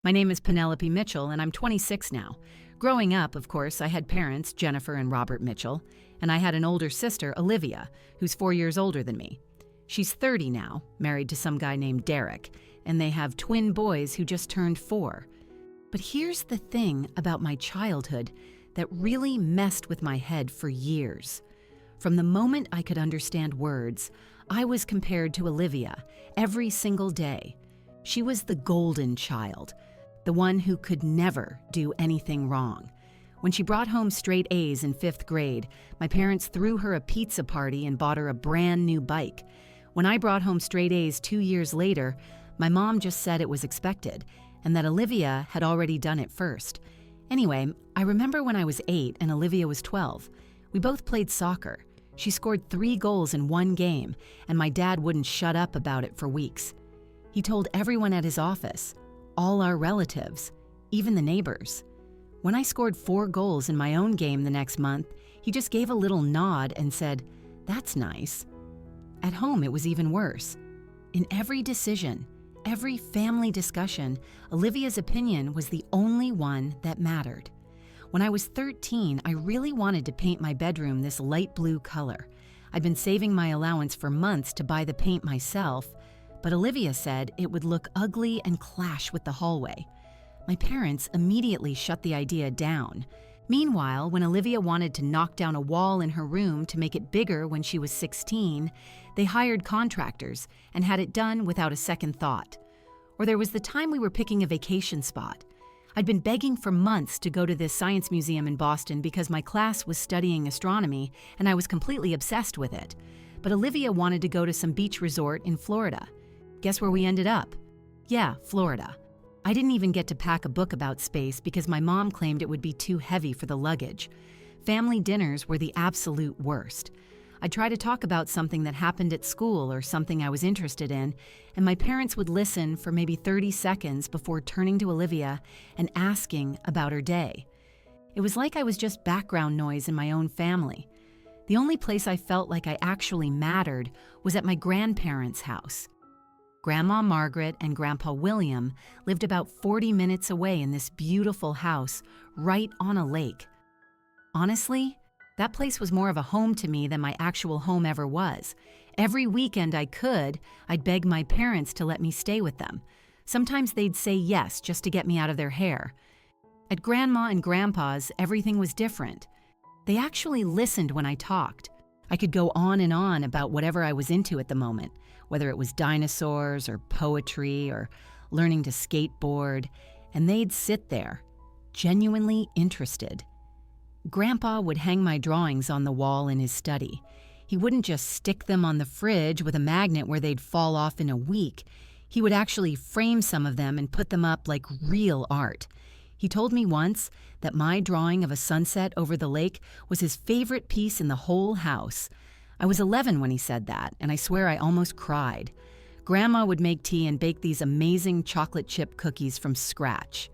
My name is Penelope Mitchell, and I'm 26 now. Growing up, of course, I had parents, Jennifer and Robert Mitchell, and I had an older sister, Olivia, who's 4 years older than me. She's 30 now, married to some guy named Derek, and they have twin boys who just turned 4. But here's the thing about my childhood that really messed with my head for years. From the moment I could understand words, I was compared to Olivia every single day. She was the golden child, the one who could never do anything wrong. When she brought home straight A's in 5th grade, my parents threw her a pizza party and bought her a brand new bike. When I brought home straight A's 2 years later, my mom just said it was expected and that Olivia had already done it first. Anyway, I remember when I was 8 and Olivia was 12. We both played soccer. She scored 3 goals in one game, and my dad wouldn't shut up about it for weeks. He told everyone at his office, all our relatives, even the neighbors. When I scored 4 goals in my own game the next month, he just gave a little nod and said, "That's nice." At home, it was even worse. In every decision, every family discussion, Olivia's opinion was the only one that mattered. When I was 13, I really wanted to paint my bedroom this light blue color. I'd been saving my allowance for months to buy the paint myself, but Olivia said it would look ugly and clash with the hallway. My parents immediately shut the idea down. Meanwhile, when Olivia wanted to knock down a wall in her room to make it bigger when she was 16, they hired contractors and had it done without a second thought. Or there was the time we were picking a vacation spot. I'd been begging for months to go to this science museum in Boston because my class was studying astronomy and I was completely obsessed with it. But Olivia wanted to go to some beach resort in Florida. Guess where we ended up? Yeah, Florida. I didn't even get to pack a book about space because my mom claimed it would be too heavy for the luggage. Family dinners were the absolute worst. I'd try to talk about something that happened at school or something I was interested in, and my parents would listen for maybe 30 seconds before turning to Olivia and asking about her day. It was like I was just background noise in my own family. The only place I felt like I actually mattered was at my grandparents' house. Grandma Margaret and Grandpa William lived about 40 minutes away in this beautiful house right on a lake. Honestly, that place was more of a home to me than my actual home ever was. Every weekend I'd beg my parents to let me stay with them. Sometimes they'd say yes just to get me out of their hair. At Grandma and Grandpa's, everything was different. They actually listened when I talked. I could go on and on about whatever I was into at the moment, whether it was dinosaurs or poetry or learning to skateboard, and they'd sit there, genuinely interested. Grandpa would hang my drawings on the wall in his study. He wouldn't just stick them on the fridge with a magnet where they'd fall off in a week. He would actually frame some of them and put them up like real art. He told me once that my drawing of a sunset over the lake was his favorite piece in the whole house. I was 11 when he said that, and I swear I almost cried. Grandma would make tea and bake these amazing chocolate chip cookies from scratch.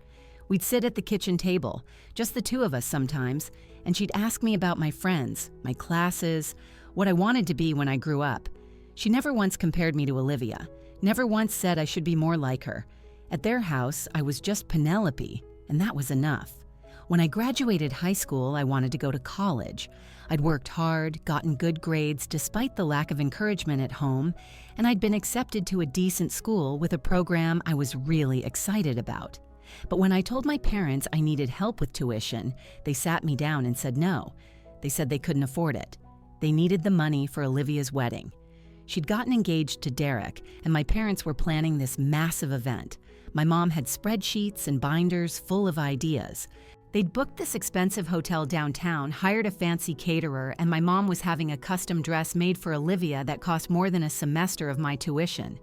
We'd sit at the kitchen table, just the two of us sometimes, and she'd ask me about my friends, my classes, what I wanted to be when I grew up. She never once compared me to Olivia, never once said I should be more like her. At their house, I was just Penelope, and that was enough. When I graduated high school, I wanted to go to college. I'd worked hard, gotten good grades despite the lack of encouragement at home, and I'd been accepted to a decent school with a program I was really excited about. But when I told my parents I needed help with tuition, they sat me down and said no. They said they couldn't afford it. They needed the money for Olivia's wedding. She'd gotten engaged to Derek, and my parents were planning this massive event. My mom had spreadsheets and binders full of ideas. They'd booked this expensive hotel downtown, hired a fancy caterer, and my mom was having a custom dress made for Olivia that cost more than a semester of my tuition.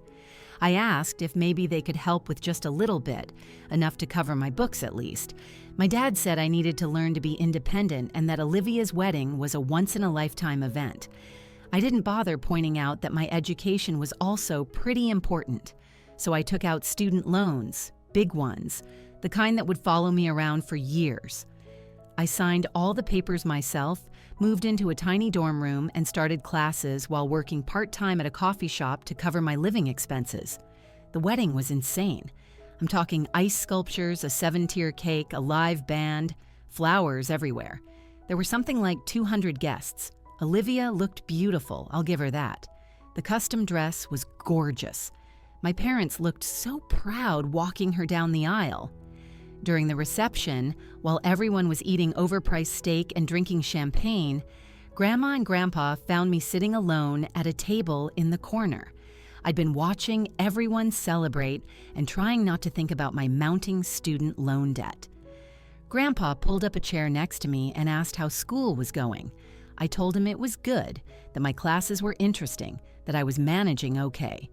I asked if maybe they could help with just a little bit, enough to cover my books at least. My dad said I needed to learn to be independent and that Olivia's wedding was a once-in-a-lifetime event. I didn't bother pointing out that my education was also pretty important, so I took out student loans, big ones, the kind that would follow me around for years. I signed all the papers myself, moved into a tiny dorm room, and started classes while working part-time at a coffee shop to cover my living expenses. The wedding was insane. I'm talking ice sculptures, a 7-tier cake, a live band, flowers everywhere. There were something like 200 guests. Olivia looked beautiful, I'll give her that. The custom dress was gorgeous. My parents looked so proud walking her down the aisle. During the reception, while everyone was eating overpriced steak and drinking champagne, Grandma and Grandpa found me sitting alone at a table in the corner. I'd been watching everyone celebrate and trying not to think about my mounting student loan debt. Grandpa pulled up a chair next to me and asked how school was going. I told him it was good, that my classes were interesting, that I was managing okay.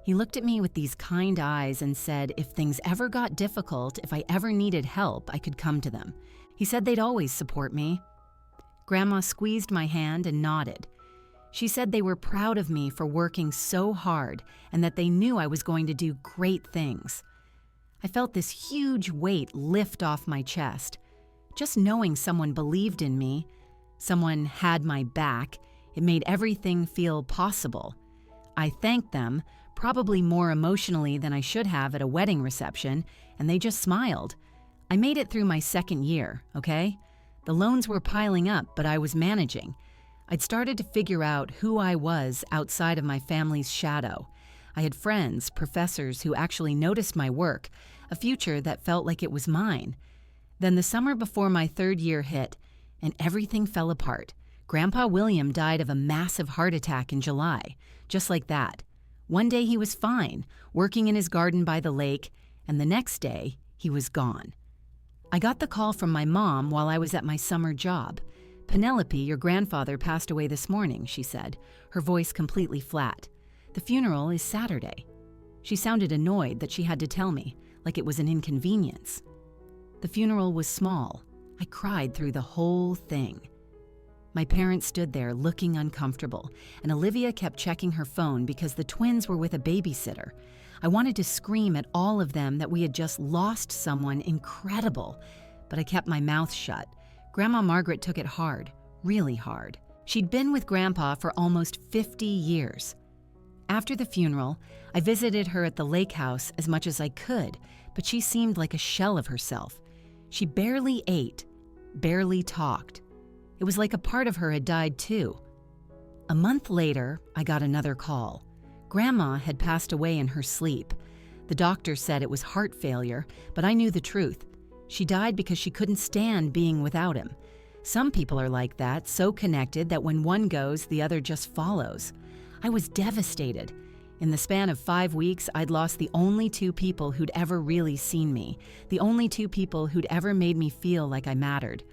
He looked at me with these kind eyes and said if things ever got difficult, if I ever needed help, I could come to them. He said they'd always support me. Grandma squeezed my hand and nodded. She said they were proud of me for working so hard and that they knew I was going to do great things. I felt this huge weight lift off my chest. Just knowing someone believed in me, someone had my back, it made everything feel possible. I thanked them, probably more emotionally than I should have at a wedding reception, and they just smiled. I made it through my second year, okay? The loans were piling up, but I was managing. I'd started to figure out who I was outside of my family's shadow. I had friends, professors who actually noticed my work, a future that felt like it was mine. Then the summer before my third year hit, and everything fell apart. Grandpa William died of a massive heart attack in July, just like that. One day he was fine, working in his garden by the lake, and the next day he was gone. I got the call from my mom while I was at my summer job. "Penelope, your grandfather passed away this morning," she said, her voice completely flat. "The funeral is Saturday." She sounded annoyed that she had to tell me, like it was an inconvenience. The funeral was small. I cried through the whole thing. My parents stood there looking uncomfortable, and Olivia kept checking her phone because the twins were with a babysitter. I wanted to scream at all of them that we had just lost someone incredible, but I kept my mouth shut. Grandma Margaret took it hard, really hard. She'd been with Grandpa for almost 50 years. After the funeral, I visited her at the lake house as much as I could, but she seemed like a shell of herself. She barely ate, barely talked. It was like a part of her had died too. A month later, I got another call. Grandma had passed away in her sleep. The doctor said it was heart failure, but I knew the truth. She died because she couldn't stand being without him. Some people are like that, so connected that when one goes, the other just follows. I was devastated. In the span of 5 weeks, I'd lost the only 2 people who'd ever really seen me, the only 2 people who'd ever made me feel like I mattered.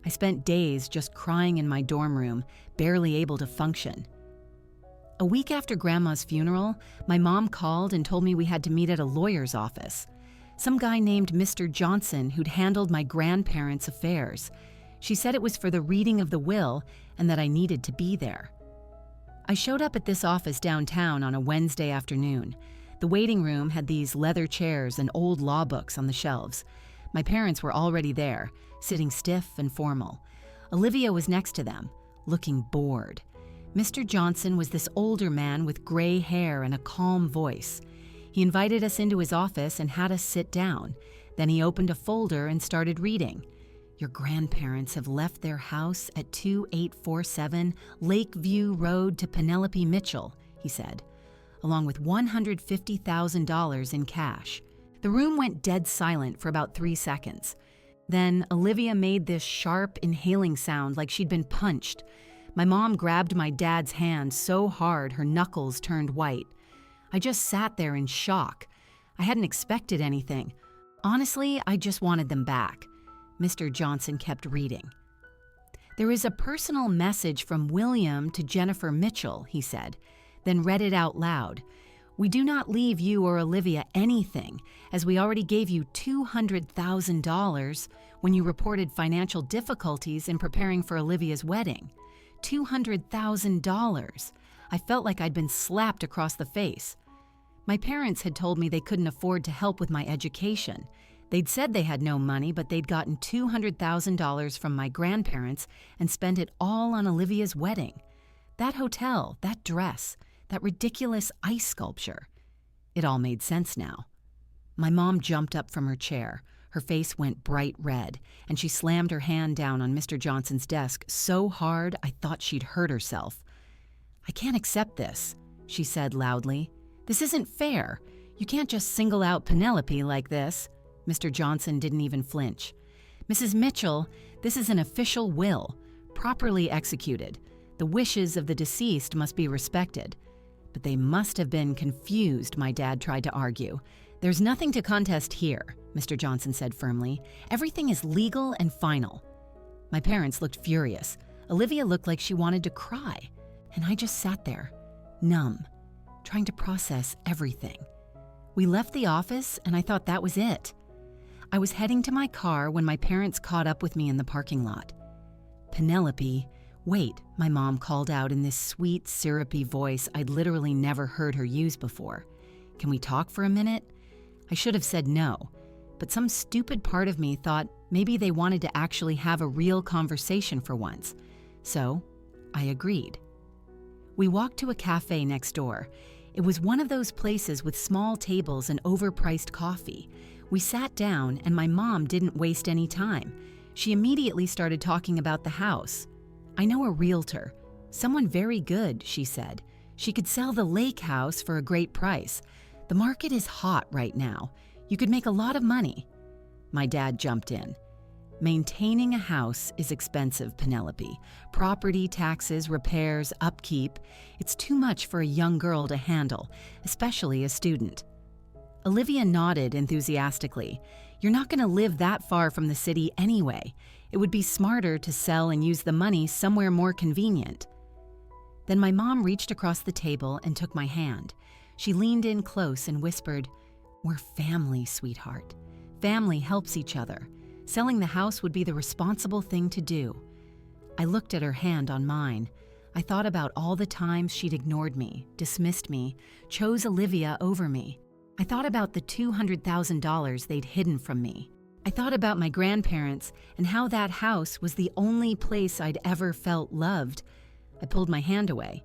I spent days just crying in my dorm room, barely able to function. A week after Grandma's funeral, my mom called and told me we had to meet at a lawyer's office. Some guy named Mr. Johnson who'd handled my grandparents' affairs. She said it was for the reading of the will and that I needed to be there. I showed up at this office downtown on a Wednesday afternoon. The waiting room had these leather chairs and old law books on the shelves. My parents were already there, sitting stiff and formal. Olivia was next to them, looking bored. Mr. Johnson was this older man with gray hair and a calm voice. He invited us into his office and had us sit down. Then he opened a folder and started reading. "Your grandparents have left their house at 2847 Lakeview Road to Penelope Mitchell," he said, along with $150,000 in cash. The room went dead silent for about 3 seconds. Then Olivia made this sharp, inhaling sound like she'd been punched. My mom grabbed my dad's hand so hard her knuckles turned white. I just sat there in shock. I hadn't expected anything. Honestly, I just wanted them back. Mr. Johnson kept reading. "There is a personal message from William to Jennifer Mitchell," he said, then read it out loud. "We do not leave you or Olivia anything, as we already gave you $200,000 when you reported financial difficulties in preparing for Olivia's wedding. $200,000. I felt like I'd been slapped across the face. My parents had told me they couldn't afford to help with my education. They'd said they had no money, but they'd gotten $200,000 from my grandparents and spent it all on Olivia's wedding. That hotel, that dress, that ridiculous ice sculpture. It all made sense now. My mom jumped up from her chair. Her face went bright red, and she slammed her hand down on Mr. Johnson's desk so hard I thought she'd hurt herself. "I can't accept this," she said loudly. "This isn't fair. You can't just single out Penelope like this." Mr. Johnson didn't even flinch. "Mrs. Mitchell, this is an official will, properly executed. The wishes of the deceased must be respected." "But they must have been confused," my dad tried to argue. "There's nothing to contest here," Mr. Johnson said firmly. "Everything is legal and final." My parents looked furious. Olivia looked like she wanted to cry, and I just sat there, numb, trying to process everything. We left the office, and I thought that was it. I was heading to my car when my parents caught up with me in the parking lot. "Penelope, wait," my mom called out in this sweet, syrupy voice I'd literally never heard her use before. "Can we talk for a minute?" I should have said no, but some stupid part of me thought maybe they wanted to actually have a real conversation for once. So I agreed. We walked to a cafe next door. It was one of those places with small tables and overpriced coffee. We sat down, and my mom didn't waste any time. She immediately started talking about the house. "I know a realtor. Someone very good," she said. "She could sell the lake house for a great price. The market is hot right now. You could make a lot of money." My dad jumped in. "Maintaining a house is expensive, Penelope. Property taxes, repairs, upkeep. It's too much for a young girl to handle, especially a student." Olivia nodded enthusiastically. "You're not going to live that far from the city anyway. It would be smarter to sell and use the money somewhere more convenient." Then my mom reached across the table and took my hand. She leaned in close and whispered, "We're family, sweetheart. Family helps each other. Selling the house would be the responsible thing to do." I looked at her hand on mine. I thought about all the times she'd ignored me, dismissed me, chose Olivia over me. I thought about the $200,000 they'd hidden from me. I thought about my grandparents and how that house was the only place I'd ever felt loved. I pulled my hand away.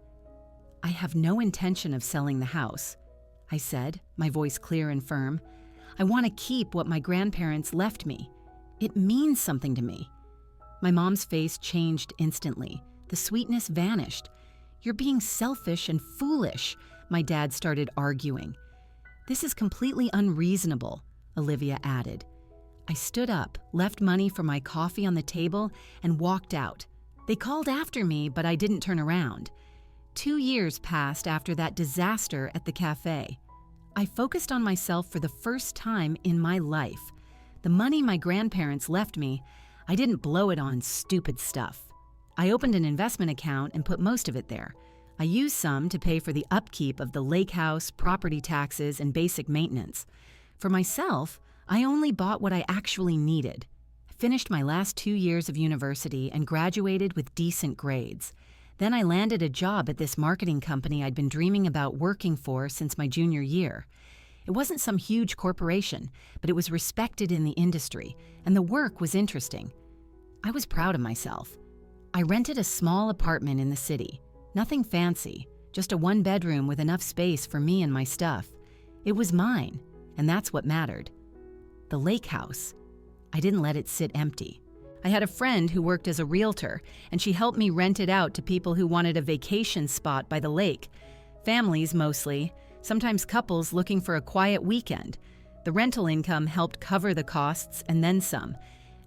"I have no intention of selling the house," I said, my voice clear and firm. "I want to keep what my grandparents left me. It means something to me." My mom's face changed instantly. The sweetness vanished. "You're being selfish and foolish," my dad started arguing. "This is completely unreasonable," Olivia added. I stood up, left money for my coffee on the table, and walked out. They called after me, but I didn't turn around. 2 years passed after that disaster at the cafe. I focused on myself for the first time in my life. The money my grandparents left me, I didn't blow it on stupid stuff. I opened an investment account and put most of it there. I used some to pay for the upkeep of the lake house, property taxes, and basic maintenance. For myself, I only bought what I actually needed. I finished my last 2 years of university and graduated with decent grades. Then I landed a job at this marketing company I'd been dreaming about working for since my junior year. It wasn't some huge corporation, but it was respected in the industry, and the work was interesting. I was proud of myself. I rented a small apartment in the city. Nothing fancy, just a 1-bedroom with enough space for me and my stuff. It was mine, and that's what mattered. The lake house. I didn't let it sit empty. I had a friend who worked as a realtor, and she helped me rent it out to people who wanted a vacation spot by the lake. Families mostly, sometimes couples looking for a quiet weekend. The rental income helped cover the costs and then some.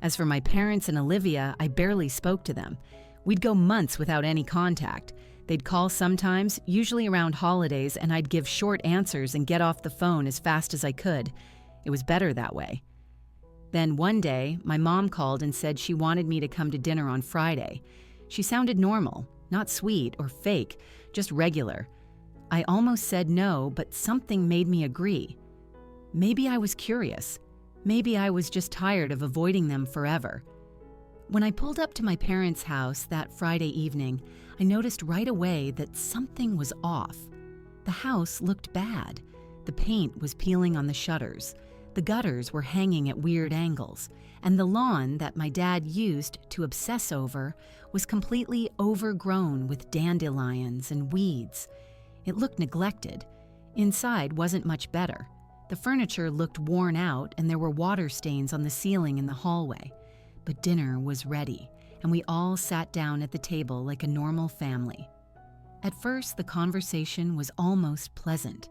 As for my parents and Olivia, I barely spoke to them. We'd go months without any contact. They'd call sometimes, usually around holidays, and I'd give short answers and get off the phone as fast as I could. It was better that way. Then one day, my mom called and said she wanted me to come to dinner on Friday. She sounded normal, not sweet or fake, just regular. I almost said no, but something made me agree. Maybe I was curious. Maybe I was just tired of avoiding them forever. When I pulled up to my parents' house that Friday evening, I noticed right away that something was off. The house looked bad. The paint was peeling on the shutters. The gutters were hanging at weird angles, and the lawn that my dad used to obsess over was completely overgrown with dandelions and weeds. It looked neglected. Inside wasn't much better. The furniture looked worn out and there were water stains on the ceiling in the hallway. But dinner was ready, and we all sat down at the table like a normal family. At first, the conversation was almost pleasant.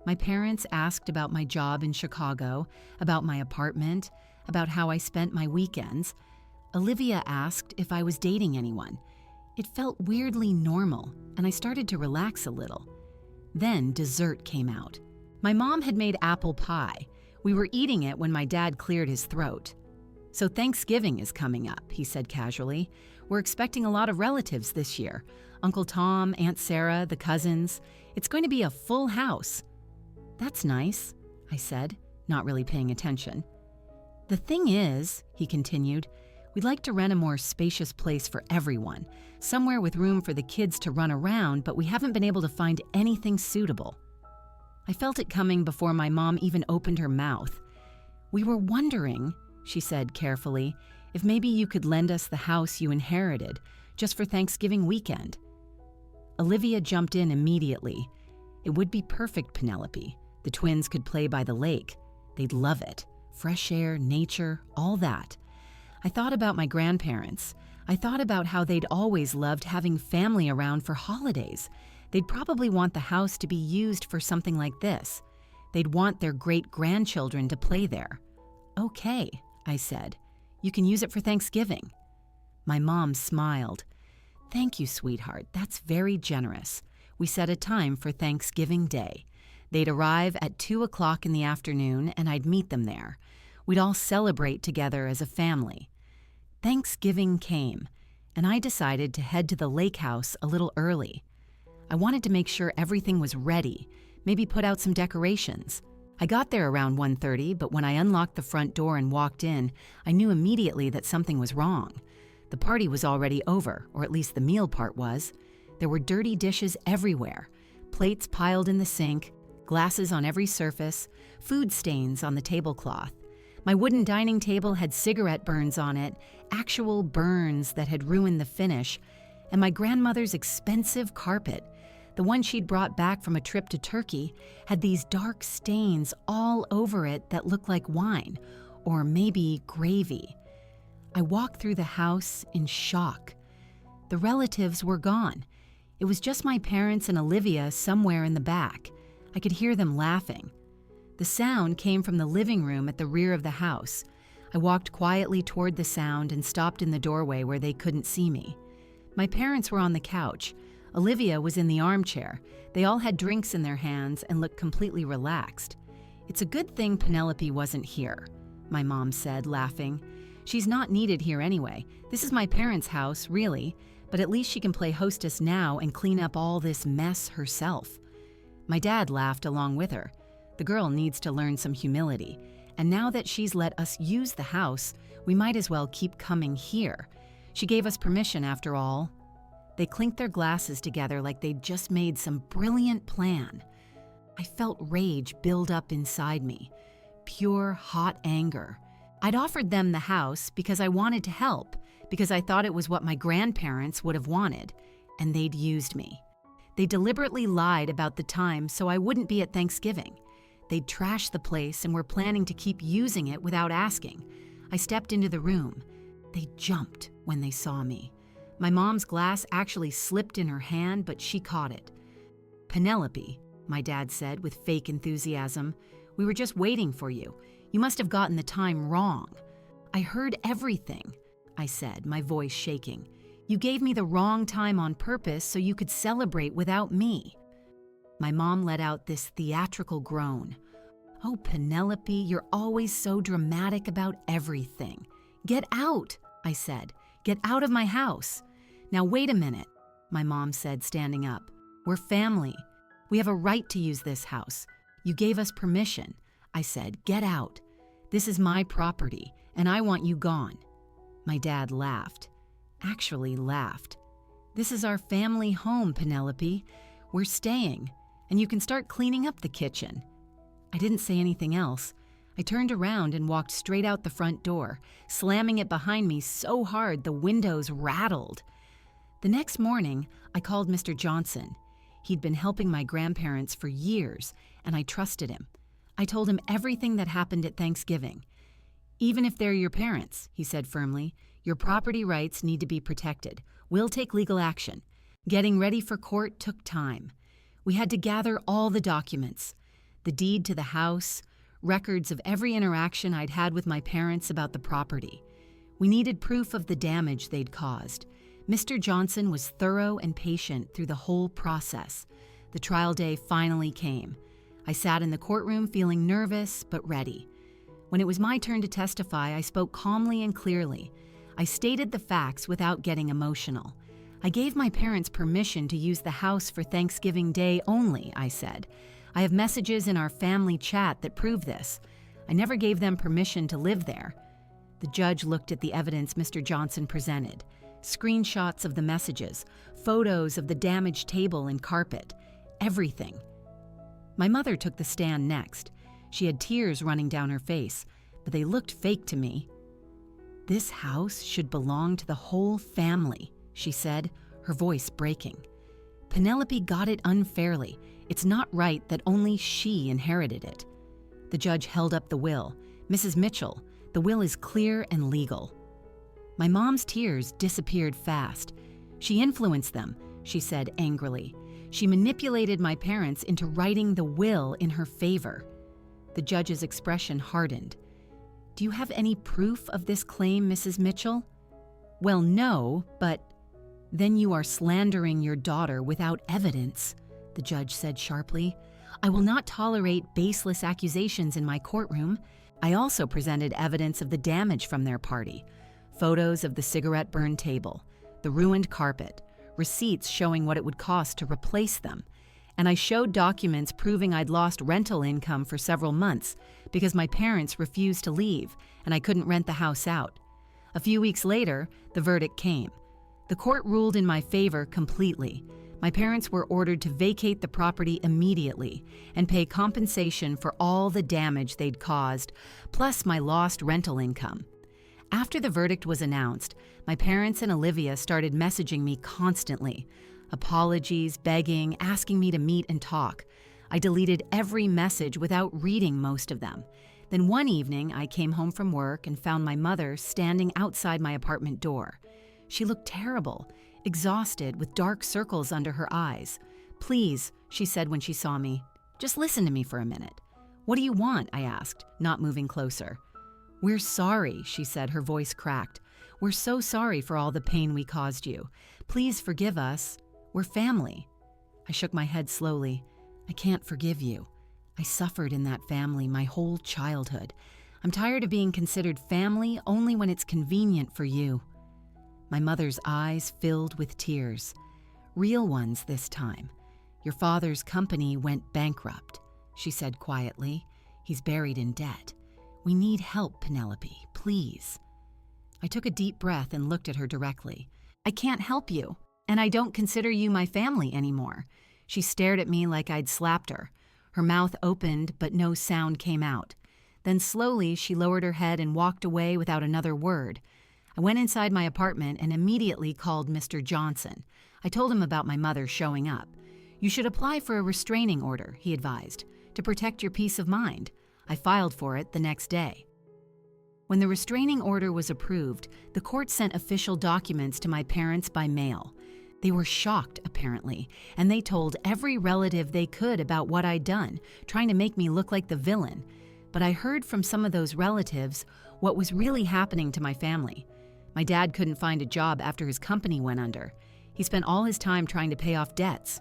My parents asked about my job in Chicago, about my apartment, about how I spent my weekends. Olivia asked if I was dating anyone. It felt weirdly normal, and I started to relax a little. Then dessert came out. My mom had made apple pie. We were eating it when my dad cleared his throat. "So Thanksgiving is coming up," he said casually. "We're expecting a lot of relatives this year. Uncle Tom, Aunt Sarah, the cousins. It's going to be a full house." "That's nice," I said, not really paying attention. "The thing is," he continued, "we'd like to rent a more spacious place for everyone, somewhere with room for the kids to run around, but we haven't been able to find anything suitable." I felt it coming before my mom even opened her mouth. "We were wondering," she said carefully, "if maybe you could lend us the house you inherited, just for Thanksgiving weekend." Olivia jumped in immediately. "It would be perfect, Penelope. The twins could play by the lake. They'd love it. Fresh air, nature, all that." I thought about my grandparents. I thought about how they'd always loved having family around for holidays. They'd probably want the house to be used for something like this. They'd want their great-grandchildren to play there. "Okay," I said. "You can use it for Thanksgiving." My mom smiled. "Thank you, sweetheart. That's very generous." We set a time for Thanksgiving Day. They'd arrive at 2 o'clock in the afternoon, and I'd meet them there. We'd all celebrate together as a family. Thanksgiving came, and I decided to head to the lake house a little early. I wanted to make sure everything was ready, maybe put out some decorations. I got there around 1:30, but when I unlocked the front door and walked in, I knew immediately that something was wrong. The party was already over, or at least the meal part was. There were dirty dishes everywhere, plates piled in the sink, glasses on every surface, food stains on the tablecloth. My wooden dining table had cigarette burns on it, actual burns that had ruined the finish, and my grandmother's expensive carpet, the one she'd brought back from a trip to Turkey, had these dark stains all over it that looked like wine, or maybe gravy. I walked through the house in shock. The relatives were gone. It was just my parents and Olivia somewhere in the back. I could hear them laughing. The sound came from the living room at the rear of the house. I walked quietly toward the sound and stopped in the doorway where they couldn't see me. My parents were on the couch. Olivia was in the armchair. They all had drinks in their hands and looked completely relaxed. "It's a good thing Penelope wasn't here," my mom said, laughing. "She's not needed here anyway. This is my parents' house, really, but at least she can play hostess now and clean up all this mess herself." My dad laughed along with her. The girl needs to learn some humility, and now that she's let us use the house, we might as well keep coming here. She gave us permission after all. They clinked their glasses together like they'd just made some brilliant plan. I felt rage build up inside me, pure hot anger. I'd offered them the house because I wanted to help, because I thought it was what my grandparents would have wanted, and they'd used me. They deliberately lied about the time so I wouldn't be at Thanksgiving. They'd trashed the place and were planning to keep using it without asking. I stepped into the room. They jumped when they saw me. My mom's glass actually slipped in her hand, but she caught it. "Penelope," my dad said with fake enthusiasm, "we were just waiting for you. You must have gotten the time wrong." "I heard everything," I said, my voice shaking. "You gave me the wrong time on purpose so you could celebrate without me." My mom let out this theatrical groan. "Oh, Penelope, you're always so dramatic about everything." "Get out," I said. "Get out of my house." "Now wait a minute," my mom said, standing up. "We're family. We have a right to use this house. You gave us permission." I said, "Get out. This is my property, and I want you gone." My dad laughed. Actually laughed. "This is our family home, Penelope. We're staying, and you can start cleaning up the kitchen." I didn't say anything else. I turned around and walked straight out the front door, slamming it behind me so hard the windows rattled. The next morning, I called Mr. Johnson. He'd been helping my grandparents for years, and I trusted him. I told him everything that happened at Thanksgiving. "Even if they're your parents," he said firmly, "your property rights need to be protected. We'll take legal action." Getting ready for court took time. We had to gather all the documents, the deed to the house, records of every interaction I'd had with my parents about the property. We needed proof of the damage they'd caused. Mr. Johnson was thorough and patient through the whole process. The trial day finally came. I sat in the courtroom feeling nervous but ready. When it was my turn to testify, I spoke calmly and clearly. I stated the facts without getting emotional. I gave my parents permission to use the house for Thanksgiving Day only, I said. I have messages in our family chat that prove this. I never gave them permission to live there. The judge looked at the evidence Mr. Johnson presented. Screenshots of the messages, photos of the damaged table and carpet, everything. My mother took the stand next. She had tears running down her face, but they looked fake to me. "This house should belong to the whole family," she said, her voice breaking. "Penelope got it unfairly. It's not right that only she inherited it." The judge held up the will. "Mrs. Mitchell, the will is clear and legal." My mom's tears disappeared fast. "She influenced them," she said angrily. "She manipulated my parents into writing the will in her favor." The judge's expression hardened. "Do you have any proof of this claim, Mrs. Mitchell?" "Well, no, but—" "Then you are slandering your daughter without evidence," the judge said sharply. "I will not tolerate baseless accusations in my courtroom." I also presented evidence of the damage from their party. Photos of the cigarette-burned table, the ruined carpet, receipts showing what it would cost to replace them. And I showed documents proving I'd lost rental income for several months because my parents refused to leave and I couldn't rent the house out. A few weeks later, the verdict came. The court ruled in my favor completely. My parents were ordered to vacate the property immediately and pay compensation for all the damage they'd caused, plus my lost rental income. After the verdict was announced, my parents and Olivia started messaging me constantly. Apologies, begging, asking me to meet and talk. I deleted every message without reading most of them. Then one evening, I came home from work and found my mother standing outside my apartment door. She looked terrible, exhausted, with dark circles under her eyes. "Please," she said when she saw me, "just listen to me for a minute." "What do you want?" I asked, not moving closer. "We're sorry," she said, her voice cracked. "We're so sorry for all the pain we caused you. Please forgive us. We're family." I shook my head slowly. "I can't forgive you. I suffered in that family my whole childhood. I'm tired of being considered family only when it's convenient for you." My mother's eyes filled with tears. "Real ones this time. Your father's company went bankrupt," she said quietly. "He's buried in debt. We need help, Penelope, please." I took a deep breath and looked at her directly. "I can't help you, and I don't consider you my family anymore." She stared at me like I'd slapped her. Her mouth opened, but no sound came out. Then slowly she lowered her head and walked away without another word. I went inside my apartment and immediately called Mr. Johnson. I told him about my mother showing up. "You should apply for a restraining order," he advised, "to protect your peace of mind." I filed for it the next day. When the restraining order was approved, the court sent official documents to my parents by mail. They were shocked, apparently, and they told every relative they could about what I'd done, trying to make me look like the villain. But I heard from some of those relatives what was really happening to my family. My dad couldn't find a job after his company went under. He spent all his time trying to pay off debts.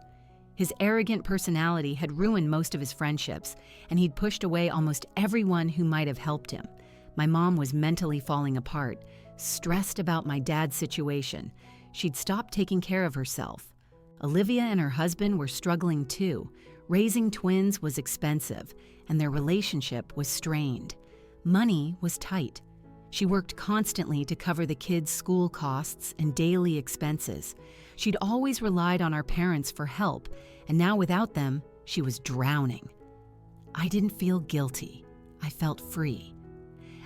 His arrogant personality had ruined most of his friendships, and he'd pushed away almost everyone who might have helped him. My mom was mentally falling apart, stressed about my dad's situation. She'd stopped taking care of herself. Olivia and her husband were struggling too. Raising twins was expensive, and their relationship was strained. Money was tight. She worked constantly to cover the kids' school costs and daily expenses. She'd always relied on our parents for help, and now without them, she was drowning. I didn't feel guilty. I felt free.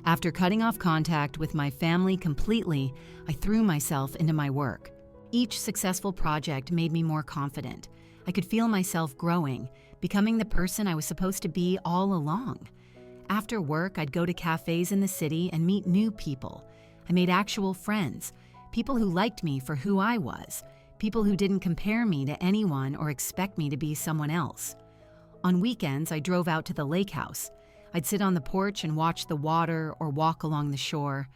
After cutting off contact with my family completely, I threw myself into my work. Each successful project made me more confident. I could feel myself growing, becoming the person I was supposed to be all along. After work, I'd go to cafes in the city and meet new people. I made actual friends, people who liked me for who I was, people who didn't compare me to anyone or expect me to be someone else. On weekends, I drove out to the lake house. I'd sit on the porch and watch the water or walk along the shore.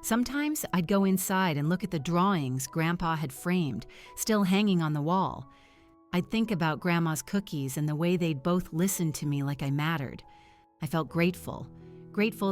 Sometimes I'd go inside and look at the drawings Grandpa had framed, still hanging on the wall. I'd think about Grandma's cookies and the way they'd both listened to me like I mattered. I felt grateful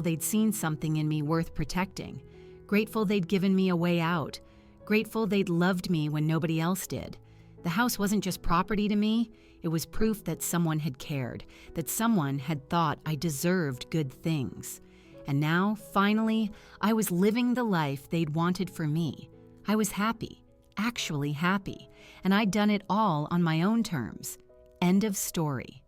they'd seen something in me worth protecting, grateful they'd given me a way out, grateful they'd loved me when nobody else did. The house wasn't just property to me, it was proof that someone had cared, that someone had thought I deserved good things. And now, finally, I was living the life they'd wanted for me. I was happy, actually happy, and I'd done it all on my own terms. End of story.